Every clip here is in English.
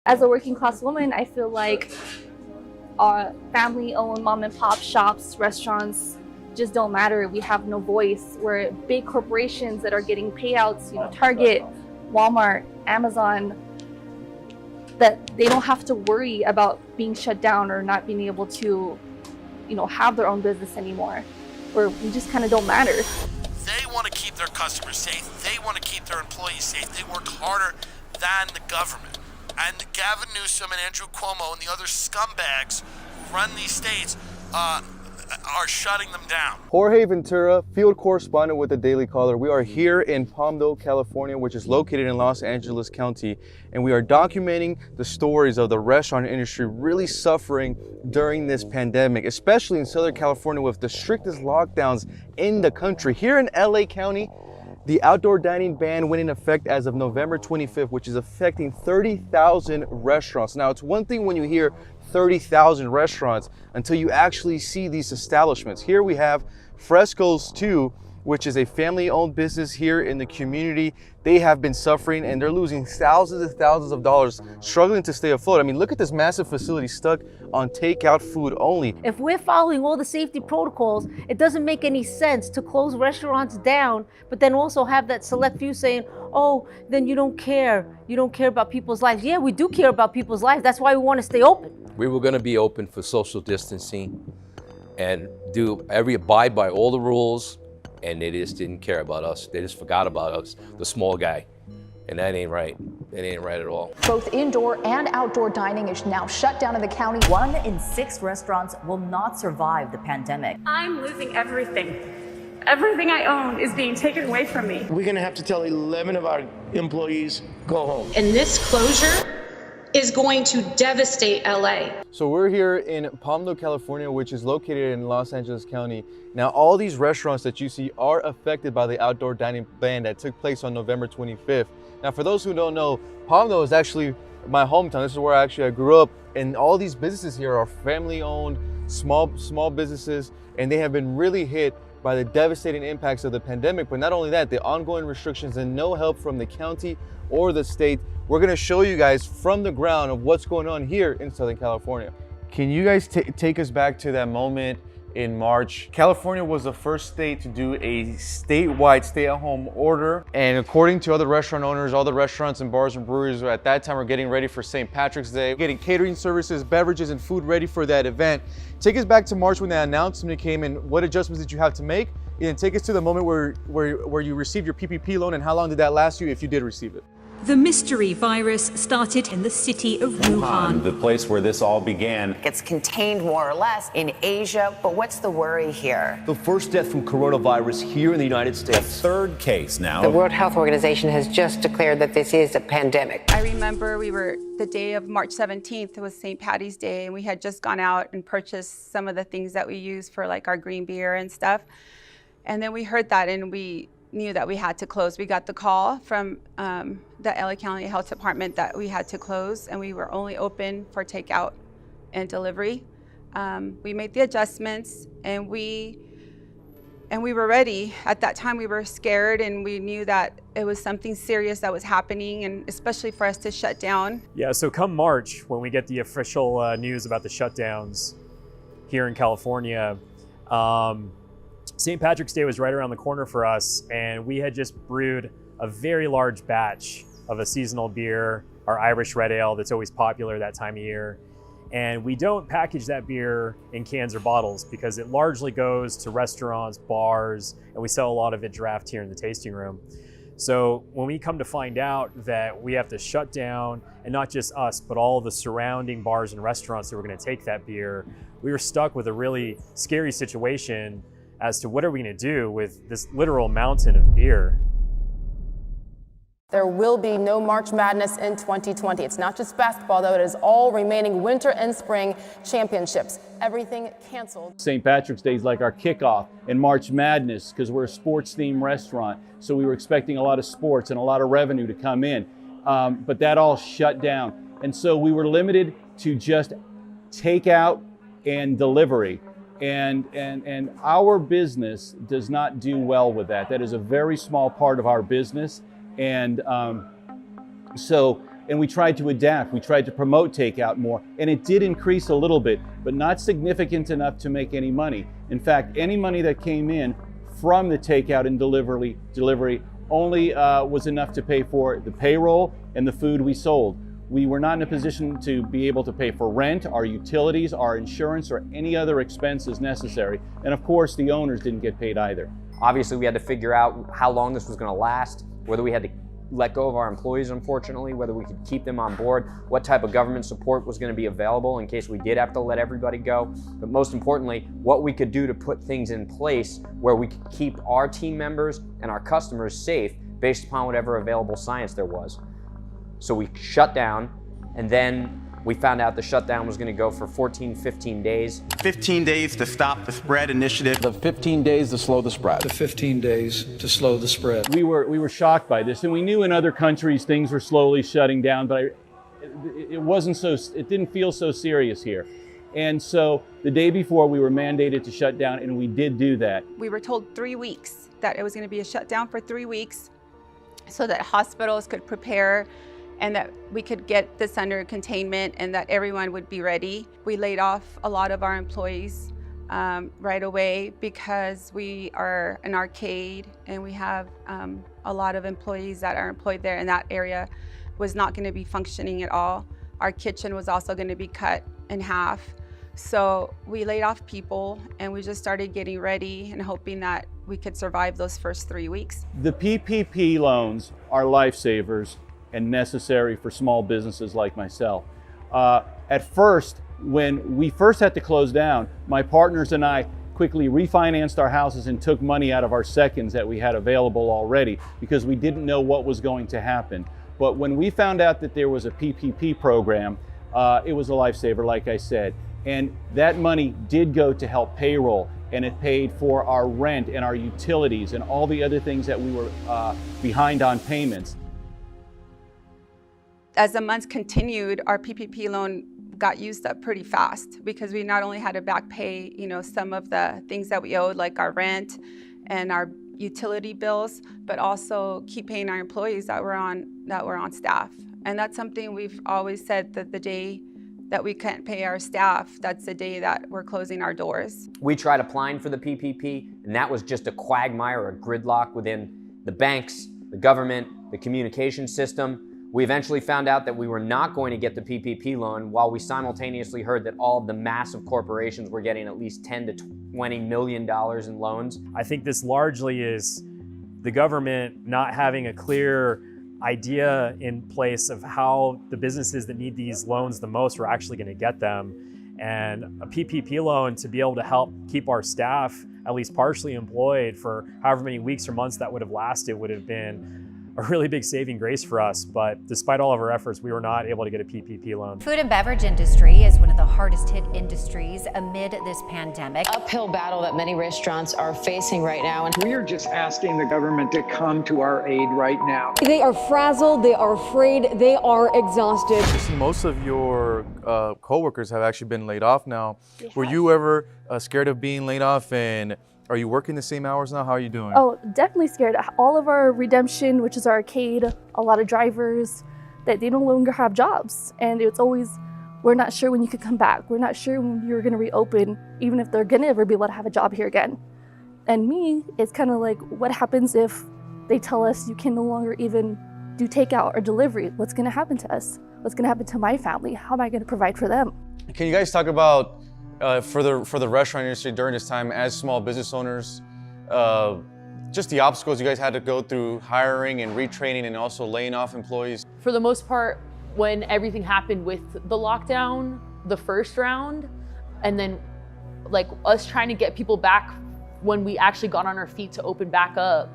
As a working class woman, I feel like our family-owned mom and pop shops, restaurants just don't matter. We have no voice. We're big corporations that are getting payouts, Target, Walmart, Amazon, that they don't have to worry about being shut down or not being able to, have their own business anymore. Or we just kind of don't matter. They want to keep their customers safe. They want to keep their employees safe. They work harder than the government. And Gavin Newsom and Andrew Cuomo and the other scumbags who run these states are shutting them down. Jorge Ventura, field correspondent with the Daily Caller. We are here in Palmdale, California, which is located in Los Angeles County, and we are documenting the stories of the restaurant industry really suffering during this pandemic, especially in Southern California with the strictest lockdowns in the country. Here in LA County, the outdoor dining ban went in effect as of November 25th, which is affecting 30,000 restaurants. Now, it's one thing when you hear 30,000 restaurants until you actually see these establishments. Here we have Fresco's 2, which is a family-owned business here in the community. They have been suffering and they're losing thousands and thousands of dollars, struggling to stay afloat. I mean, look at this massive facility stuck on takeout food only. If we're following all the safety protocols, it doesn't make any sense to close restaurants down, but then also have that select few saying, oh, then you don't care. You don't care about people's lives. Yeah, we do care about people's lives. That's why we want to stay open. We were going to be open for social distancing and abide by all the rules, and they just didn't care about us. They just forgot about us, the small guy. And that ain't right. It ain't right at all. Both indoor and outdoor dining is now shut down in the county. 1 in 6 restaurants will not survive the pandemic. I'm losing everything. Everything I own is being taken away from me. We're going to have to tell 11 of our employees, go home. And this closure is going to devastate LA. So we're here in Palmdale, California, which is located in Los Angeles County. Now, all these restaurants that you see are affected by the outdoor dining ban that took place on November 25th. Now, for those who don't know, Palmdale is actually my hometown. This is where I grew up. And all these businesses here are family-owned, small businesses, and they have been really hit by the devastating impacts of the pandemic. But not only that, the ongoing restrictions and no help from the county or the state. We're gonna show you guys from the ground of what's going on here in Southern California. Can you guys take us back to that moment in March? California was the first state to do a statewide stay-at-home order. And according to other restaurant owners, all the restaurants and bars and breweries at that time were getting ready for St. Patrick's Day, getting catering services, beverages, and food ready for that event. Take us back to March when that announcement came and what adjustments did you have to make? And take us to the moment where you received your PPP loan, and how long did that last you if you did receive it? The mystery virus started in the city of Wuhan. The place where this all began. It's contained more or less in Asia, but what's the worry here? The first death from coronavirus here in the United States. The third case now. The World Health Organization has just declared that this is a pandemic. I remember the day of March 17th, it was St. Patty's Day, and we had just gone out and purchased some of the things that we use for like our green beer and stuff. And then we heard that and we knew that we had to close. We got the call from the LA County Health Department that we had to close, and we were only open for takeout and delivery. We made the adjustments, and we were ready. At that time, we were scared, and we knew that it was something serious that was happening, and especially for us to shut down. Yeah, so come March, when we get the official news about the shutdowns here in California, St. Patrick's Day was right around the corner for us, and we had just brewed a very large batch of a seasonal beer, our Irish Red Ale that's always popular that time of year. And we don't package that beer in cans or bottles because it largely goes to restaurants, bars, and we sell a lot of it draft here in the tasting room. So when we come to find out that we have to shut down, and not just us, but all the surrounding bars and restaurants that were gonna take that beer, we were stuck with a really scary situation as to what are we gonna do with this literal mountain of beer. There will be no March Madness in 2020. It's not just basketball, though. It is all remaining winter and spring championships. Everything canceled. St. Patrick's Day is like our kickoff, and March Madness, because we're a sports-themed restaurant. So we were expecting a lot of sports and a lot of revenue to come in. But that all shut down. And so we were limited to just takeout and delivery. And our business does not do well with that. That is a very small part of our business. And so And we tried to adapt. We tried to promote takeout more, and it did increase a little bit, but not significant enough to make any money. In fact, any money that came in from the takeout and delivery only was enough to pay for the payroll and the food we sold. We were not in a position to be able to pay for rent, our utilities, our insurance, or any other expenses necessary. And of course, the owners didn't get paid either. Obviously, we had to figure out how long this was going to last, whether we had to let go of our employees, unfortunately, whether we could keep them on board, what type of government support was going to be available in case we did have to let everybody go. But most importantly, what we could do to put things in place where we could keep our team members and our customers safe based upon whatever available science there was. So we shut down, and then we found out the shutdown was going to go for 14, 15 days. 15 days to stop the spread initiative. The 15 days to slow the spread. The 15 days to slow the spread. We were shocked by this, and we knew in other countries things were slowly shutting down, but it didn't feel so serious here. And so the day before, we were mandated to shut down, and we did do that. We were told 3 weeks that it was going to be a shutdown for 3 weeks so that hospitals could prepare and that we could get this under containment and that everyone would be ready. We laid off a lot of our employees right away because we are an arcade and we have a lot of employees that are employed there, and that area was not going to be functioning at all. Our kitchen was also going to be cut in half. So we laid off people and we just started getting ready and hoping that we could survive those first 3 weeks. The PPP loans are lifesavers and necessary for small businesses like myself. At first, when we first had to close down, my partners and I quickly refinanced our houses and took money out of our seconds that we had available already because we didn't know what was going to happen. But when we found out that there was a PPP program, it was a lifesaver, like I said. And that money did go to help payroll, and it paid for our rent and our utilities and all the other things that we were behind on payments. As the months continued, our PPP loan got used up pretty fast because we not only had to back pay, some of the things that we owed, like our rent and our utility bills, but also keep paying our employees that were on staff. And that's something we've always said, that the day that we can't pay our staff, that's the day that we're closing our doors. We tried applying for the PPP, and that was just a quagmire, a gridlock within the banks, the government, the communication system. We eventually found out that we were not going to get the PPP loan, while we simultaneously heard that all of the massive corporations were getting at least $10 to $20 million in loans. I think this largely is the government not having a clear idea in place of how the businesses that need these loans the most are actually going to get them. And a PPP loan to be able to help keep our staff at least partially employed for however many weeks or months that would have lasted would have been a really big saving grace for us. But despite all of our efforts, we were not able to get a PPP loan. Food and beverage industry is one of the hardest hit industries amid this pandemic. Uphill battle that many restaurants are facing right now. And we are just asking the government to come to our aid right now. They are frazzled, they are afraid, they are exhausted. Most of your coworkers have actually been laid off now. Were you ever scared of being laid off, and are you working the same hours now? How are you doing? Oh, definitely scared. All of our redemption, which is our arcade, a lot of drivers, that they no longer have jobs. And it's always, we're not sure when you could come back. We're not sure when you're gonna reopen, even if they're gonna ever be able to have a job here again. And me, it's kind of like, what happens if they tell us you can no longer even do takeout or delivery? What's gonna happen to us? What's gonna happen to my family? How am I gonna provide for them? Can you guys talk about for the restaurant industry during this time as small business owners, just the obstacles you guys had to go through hiring and retraining and also laying off employees? For the most part, when everything happened with the lockdown, the first round, and then like us trying to get people back when we actually got on our feet to open back up,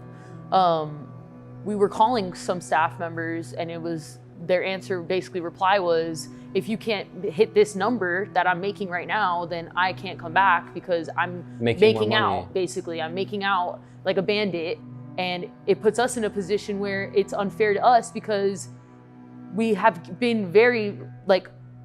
we were calling some staff members, and it was their answer, basically reply was, if you can't hit this number that I'm making right now, then I can't come back because I'm making out, basically. I'm making out like a bandit. And it puts us in a position where it's unfair to us because we have been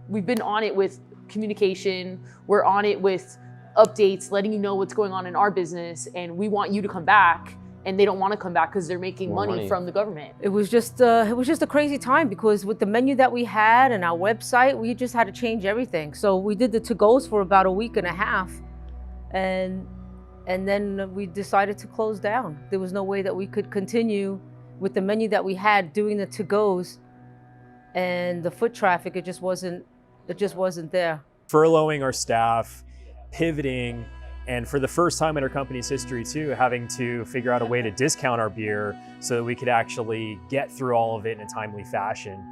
we've been on it with communication. We're on it with updates, letting you know what's going on in our business. And we want you to come back. and they don't want to come back because they're making money from the government. It was just a crazy time because with the menu that we had and our website, we just had to change everything. So we did the to-goes for about a week and a half, and then we decided to close down. There was no way that we could continue with the menu that we had doing the to-goes, and the foot traffic. It just wasn't there. Furloughing our staff, pivoting, and for the first time in our company's history too, having to figure out a way to discount our beer so that we could actually get through all of it in a timely fashion.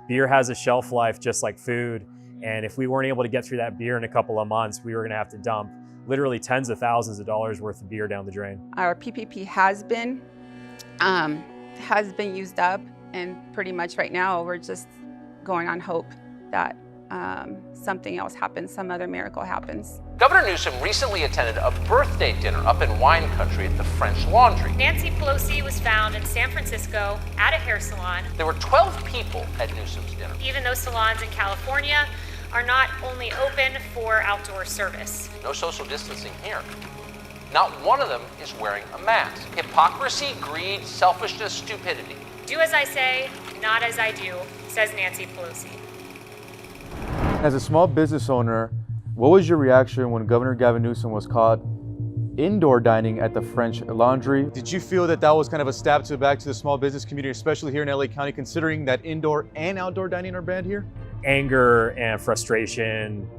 Beer has a shelf life just like food, and if we weren't able to get through that beer in a couple of months, we were gonna have to dump literally tens of thousands of dollars worth of beer down the drain. Our PPP has been used up, and pretty much right now we're just going on hope that something else happens, some other miracle happens. Governor Newsom recently attended a birthday dinner up in wine country at the French Laundry. Nancy Pelosi was found in San Francisco at a hair salon. There were 12 people at Newsom's dinner. Even though salons in California are not only open for outdoor service. No social distancing here. Not one of them is wearing a mask. Hypocrisy, greed, selfishness, stupidity. Do as I say, not as I do, says Nancy Pelosi. As a small business owner, what was your reaction when Governor Gavin Newsom was caught indoor dining at the French Laundry? Did you feel that that was kind of a stab to the back to the small business community, especially here in LA County, considering that indoor and outdoor dining are banned here? Anger and frustration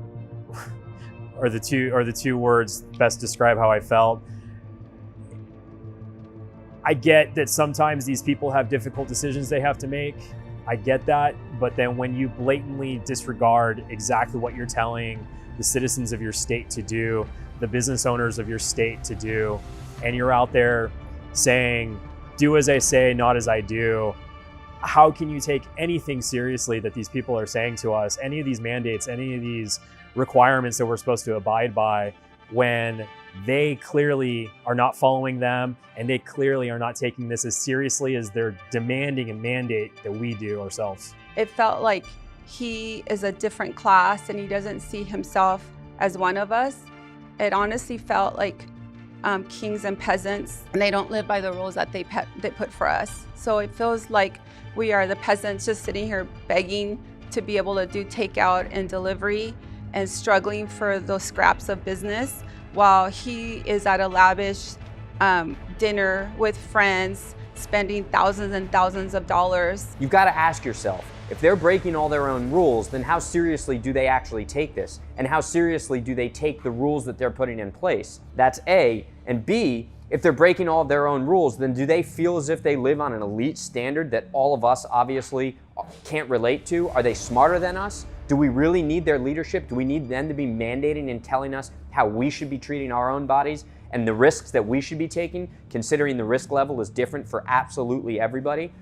are the two words best describe how I felt. I get that sometimes these people have difficult decisions they have to make. I get that, but then when you blatantly disregard exactly what you're telling the citizens of your state to do, the business owners of your state to do, and you're out there saying, do as I say, not as I do, how can you take anything seriously that these people are saying to us, any of these mandates, any of these requirements that we're supposed to abide by, when they clearly are not following them and they clearly are not taking this as seriously as they're demanding and mandate that we do ourselves? It felt like he is a different class and he doesn't see himself as one of us. It honestly felt like kings and peasants, and they don't live by the rules that they put for us. So it feels like we are the peasants just sitting here begging to be able to do takeout and delivery and struggling for those scraps of business, while he is at a lavish dinner with friends, spending thousands and thousands of dollars. You've got to ask yourself, if they're breaking all their own rules, then how seriously do they actually take this? And how seriously do they take the rules that they're putting in place? That's A. And B, if they're breaking all of their own rules, then do they feel as if they live on an elite standard that all of us obviously can't relate to? Are they smarter than us? Do we really need their leadership? Do we need them to be mandating and telling us how we should be treating our own bodies and the risks that we should be taking, considering the risk level is different for absolutely everybody?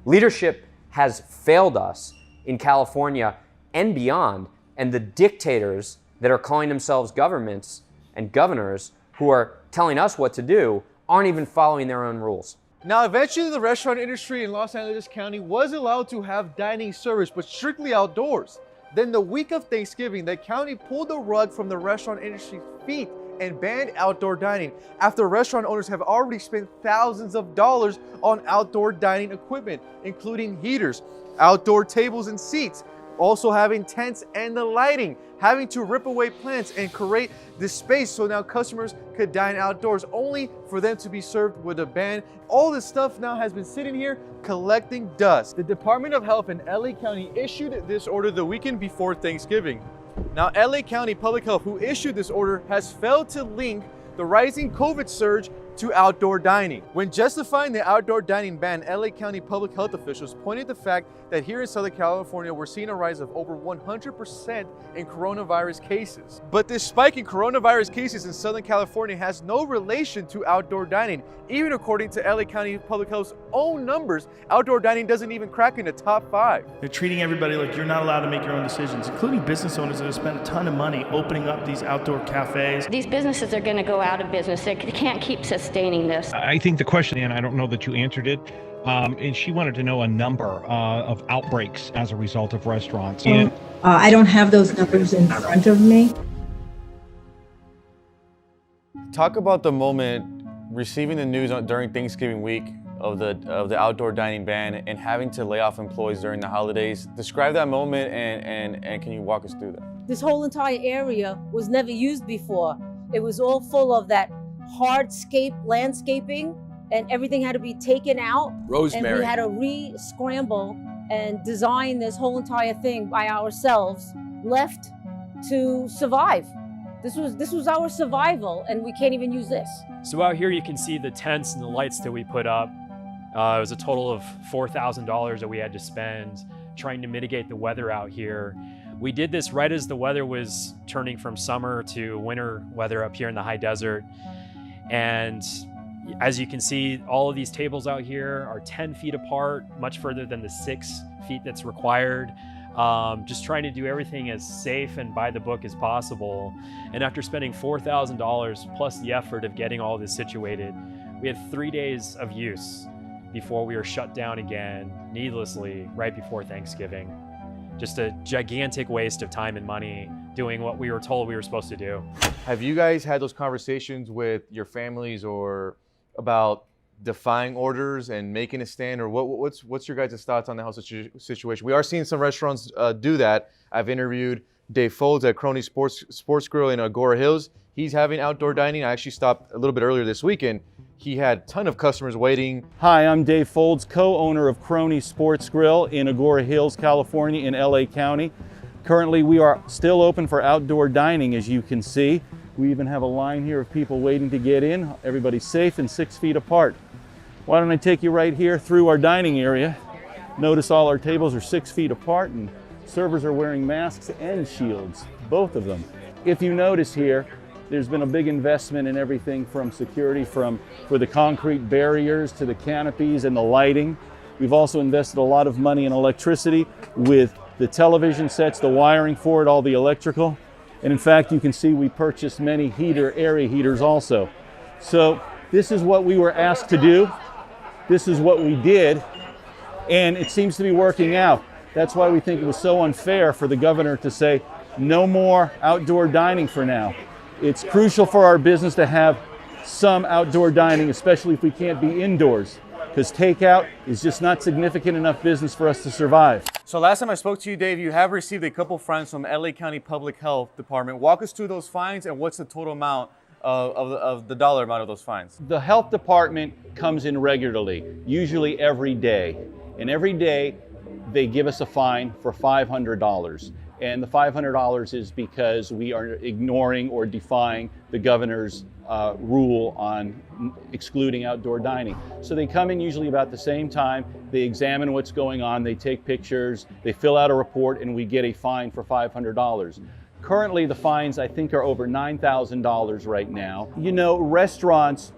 Leadership has failed us in California and beyond, and the dictators that are calling themselves governments and governors who are telling us what to do aren't even following their own rules. Now, eventually the restaurant industry in Los Angeles County was allowed to have dining service, but strictly outdoors. Then the week of Thanksgiving, the county pulled the rug from the restaurant industry's feet and banned outdoor dining after restaurant owners have already spent thousands of dollars on outdoor dining equipment, including heaters, outdoor tables and seats, also having tents and the lighting, having to rip away plants and create this space so now customers could dine outdoors, only for them to be served with a ban. All this stuff now has been sitting here collecting dust. The Department of Health in LA County issued this order the weekend before Thanksgiving. Now, LA County Public Health, who issued this order, has failed to link the rising COVID surge to outdoor dining. When justifying the outdoor dining ban, LA County public health officials pointed the fact that here in Southern California, we're seeing a rise of over 100% in coronavirus cases. But this spike in coronavirus cases in Southern California has no relation to outdoor dining. Even according to LA County Public Health's own numbers, outdoor dining doesn't even crack in the top 5. They're treating everybody like you're not allowed to make your own decisions, including business owners that have spent a ton of money opening up these outdoor cafes. These businesses are going to go out of business. They can't keep sustaining this. I think the question, and I don't know that you answered it, and she wanted to know a number of outbreaks as a result of restaurants. I don't have those numbers in front of me. Talk about the moment receiving the news during Thanksgiving week of the outdoor dining ban and having to lay off employees during the holidays, describe that moment and can you walk us through that? This whole entire area was never used before. It was all full of that hardscape landscaping, and everything had to be taken out. Rosemary. And we had to re-scramble and design this whole entire thing by ourselves, left to survive. This was our survival, and we can't even use this. So out here you can see the tents and the lights that we put up. It was a total of $4,000 that we had to spend trying to mitigate the weather out here. We did this right as the weather was turning from summer to winter weather up here in the high desert. And as you can see, all of these tables out here are 10 feet apart, much further than the 6 feet that's required. Just trying to do everything as safe and by the book as possible. And after spending $4,000 plus the effort of getting all this situated, we had 3 days of use before we were shut down again, needlessly, right before Thanksgiving. Just a gigantic waste of time and money doing what we were told we were supposed to do. Have you guys had those conversations with your families or about defying orders and making a stand, or what's your guys' thoughts on the whole situation? We are seeing some restaurants do that. I've interviewed Dave Folds at Crony Sports Grill in Agora Hills. He's having outdoor dining. I actually stopped a little bit earlier this weekend. He had a ton of customers waiting. Hi, I'm Dave Folds, co-owner of Crony Sports Grill in Agora Hills, California in LA County. Currently, we are still open for outdoor dining, as you can see. We even have a line here of people waiting to get in. Everybody's safe and 6 feet apart. Why don't I take you right here through our dining area. Notice all our tables are 6 feet apart and servers are wearing masks and shields, both of them. If you notice here, there's been a big investment in everything from security, for the concrete barriers to the canopies and the lighting. We've also invested a lot of money in electricity with the television sets, the wiring for it, all the electrical. And in fact, you can see we purchased many area heaters also. So this is what we were asked to do. This is what we did, and it seems to be working out. That's why we think it was so unfair for the governor to say no more outdoor dining for now. It's crucial for our business to have some outdoor dining, especially if we can't be indoors, because takeout is just not significant enough business for us to survive. So last time I spoke to you, Dave, you have received a couple fines from LA County Public Health Department. Walk us through those fines and what's the total amount of the dollar amount of those fines? The health department comes in regularly, usually every day. And every day they give us a fine for $500. And the $500 is because we are ignoring or defying the governor's rule on excluding outdoor dining. So they come in usually about the same time, they examine what's going on, they take pictures, they fill out a report, and we get a fine for $500. Currently, the fines, I think, are over $9,000 right now. You know, restaurants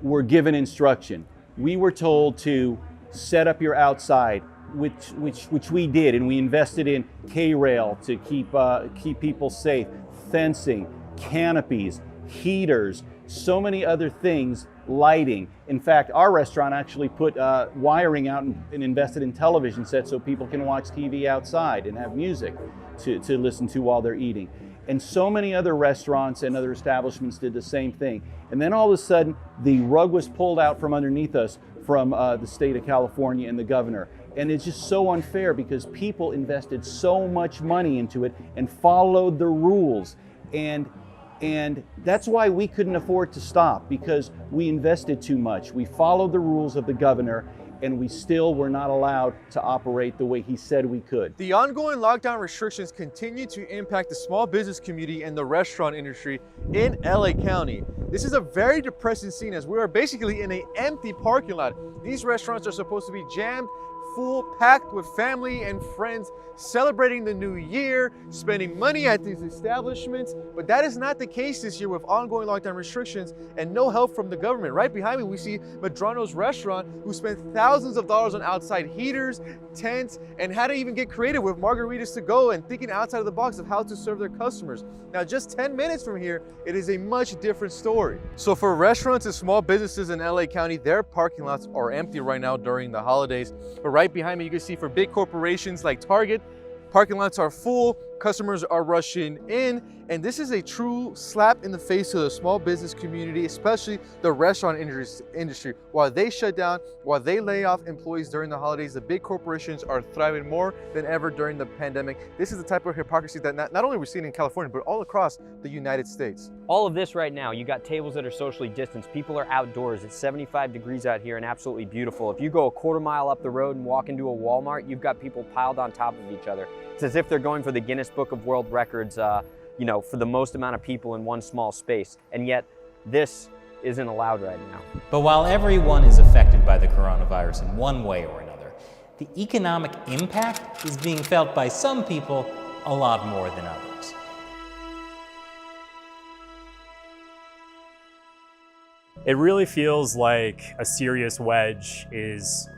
were given instruction. We were told to set up your outside, which we did, and we invested in K-rail to keep people safe, fencing, canopies, heaters, so many other things, lighting. In fact, our restaurant actually put wiring out and invested in television sets so people can watch TV outside and have music to listen to while they're eating. And so many other restaurants and other establishments did the same thing. And then all of a sudden, the rug was pulled out from underneath us from the state of California and the governor. And it's just so unfair because people invested so much money into it and followed the rules. And that's why we couldn't afford to stop, because we invested too much. We followed the rules of the governor, and we still were not allowed to operate the way he said we could. The ongoing lockdown restrictions continue to impact the small business community and the restaurant industry in LA County. This is a very depressing scene as we are basically in an empty parking lot. These restaurants are supposed to be jammed full, packed with family and friends, celebrating the new year, spending money at these establishments. But that is not the case this year with ongoing lockdown restrictions and no help from the government. Right behind me, we see Medrano's restaurant, who spent thousands of dollars on outside heaters, tents, and had to even get creative with margaritas to go and thinking outside of the box of how to serve their customers. Now, just 10 minutes from here, it is a much different story. So for restaurants and small businesses in LA County, their parking lots are empty right now during the holidays. But right behind me, you can see for big corporations like Target, parking lots are full. customers are rushing in, and this is a true slap in the face to the small business community, especially the restaurant industry. While they shut down, while they lay off employees during the holidays, the big corporations are thriving more than ever during the pandemic. This is the type of hypocrisy that not only we're seeing in California, but all across the United States. All of this right now, you got tables that are socially distanced. People are outdoors. It's 75 degrees out here and absolutely beautiful. If you go a quarter mile up the road and walk into a Walmart, you've got people piled on top of each other. It's as if they're going for the Guinness Book of World Records, you know, for the most amount of people in one small space. And yet, this isn't allowed right now. But while everyone is affected by the coronavirus in one way or another, the economic impact is being felt by some people a lot more than others. It really feels like a serious wedge is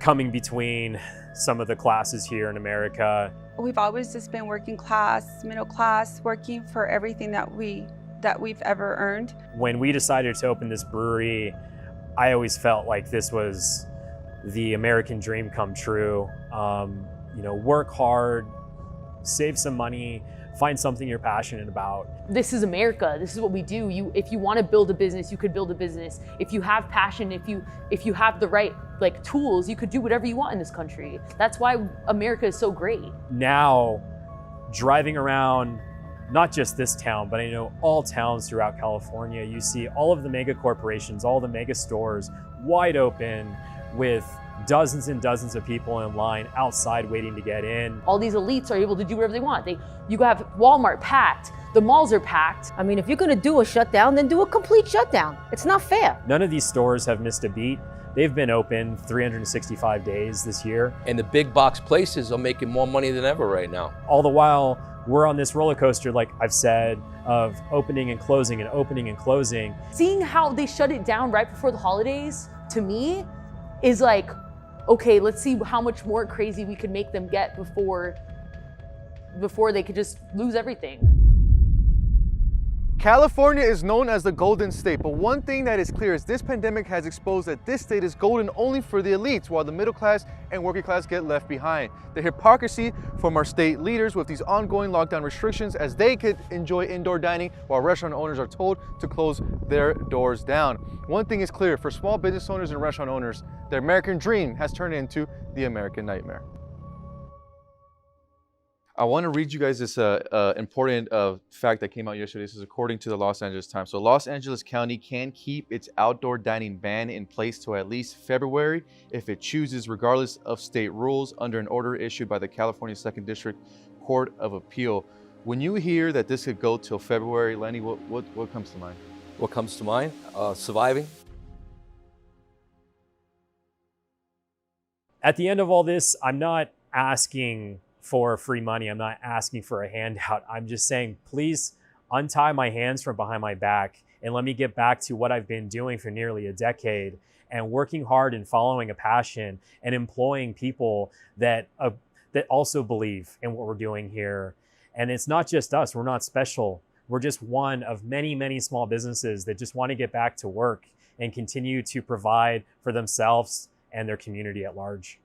coming between some of the classes here in America. We've always just been working class, middle class, working for everything that we've ever earned. When we decided to open this brewery, I always felt like this was the American dream come true. You know, work hard, save some money, find something you're passionate about. This is America. This is what we do. If you want to build a business, you could build a business. If you have passion, if you have the right tools, you could do whatever you want in this country. That's why America is so great. Now, driving around not just this town, but I know all towns throughout California, you see all of the mega corporations, all the mega stores wide open with dozens and dozens of people in line outside waiting to get in. All these elites are able to do whatever they want. You have Walmart packed, the malls are packed. I mean, if you're gonna do a shutdown, then do a complete shutdown. It's not fair. None of these stores have missed a beat. They've been open 365 days this year. And the big box places are making more money than ever right now. All the while, we're on this roller coaster, like I've said, of opening and closing and opening and closing. Seeing how they shut it down right before the holidays, to me, is like, okay, let's see how much more crazy we could make them get before they could just lose everything. California is known as the Golden State, but one thing that is clear is this pandemic has exposed that this state is golden only for the elites, while the middle class and working class get left behind. The hypocrisy from our state leaders with these ongoing lockdown restrictions as they could enjoy indoor dining while restaurant owners are told to close their doors down. One thing is clear, for small business owners and restaurant owners, the American dream has turned into the American nightmare. I want to read you guys this important fact that came out yesterday. This is according to the Los Angeles Times. So Los Angeles County can keep its outdoor dining ban in place till at least February if it chooses, regardless of state rules, under an order issued by the California 2nd District Court of Appeal. When you hear that this could go till February, Lenny, what comes to mind? What comes to mind? Surviving. At the end of all this, I'm not asking for free money. I'm not asking for a handout. I'm just saying, please untie my hands from behind my back and let me get back to what I've been doing for nearly a decade and working hard and following a passion and employing people that also believe in what we're doing here. And it's not just us. We're not special. We're just one of many, many small businesses that just want to get back to work and continue to provide for themselves and their community at large.